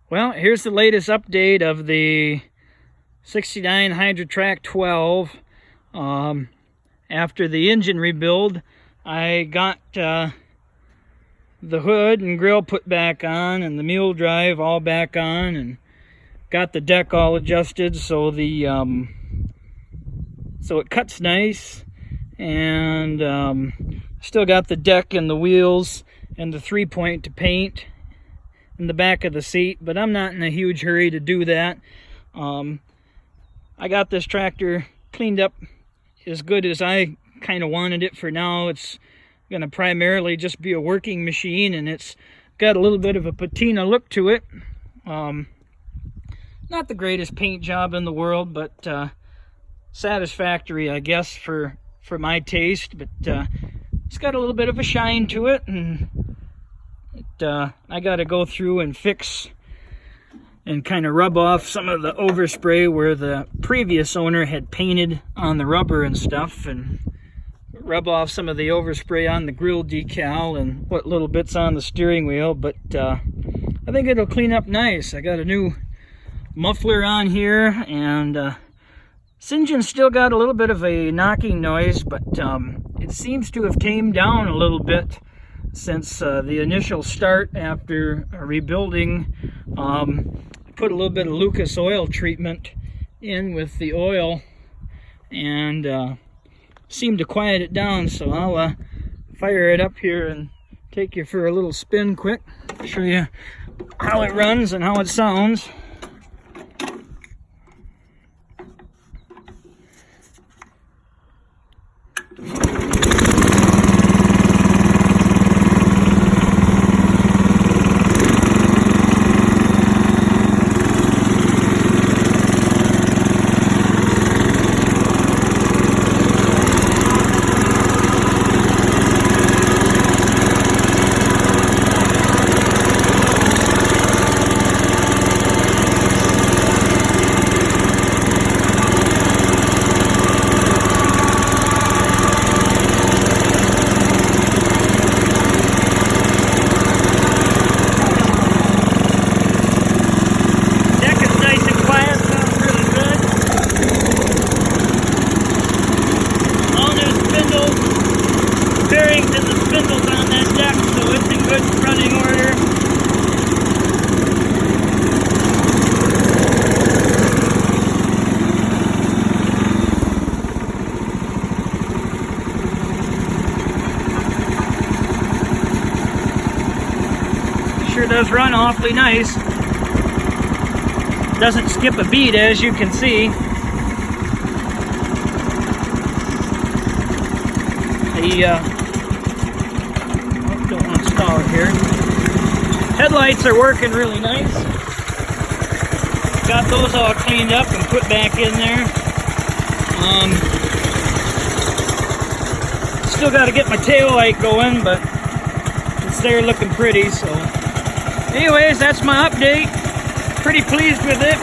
Well, here's the latest update of the 69 Hydra-Track 12. After the engine rebuild, I got the hood and grill put back on and the mule drive all back on, and got the deck all adjusted so the so it cuts nice, and still got the deck and the wheels and the 3-point to paint in the back of the seat, but I'm not in a huge hurry to do that. I got this tractor cleaned up as good as I kind of wanted it for now. It's going to primarily just be a working machine, and it's got a little bit of a patina look to it. Not the greatest paint job in the world, but satisfactory, I guess, for my taste. But it's got a little bit of a shine to it, and I got to go through and fix and kind of rub off some of the overspray where the previous owner had painted on the rubber and stuff, and rub off some of the overspray on the grill decal and what little bits on the steering wheel. But I think it'll clean up nice. I got a new muffler on here, and this engine's still got a little bit of a knocking noise, but it seems to have tamed down a little bit since the initial start after rebuilding. Put a little bit of Lucas oil treatment in with the oil, and seemed to quiet it down. So I'll fire it up here and take you for a little spin quick, show you how it runs and how it sounds. Bearings and the spindles on that deck, so it's in good running order. Sure does run awfully nice. Doesn't skip a beat, as you can see. Don't want to stall it here. Headlights are working really nice. Got those all cleaned up and put back in there. Still got to get my tail light going, but it's there looking pretty. So anyways, that's my update. Pretty pleased with it.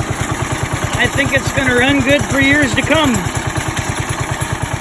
I think it's going to run good for years to come.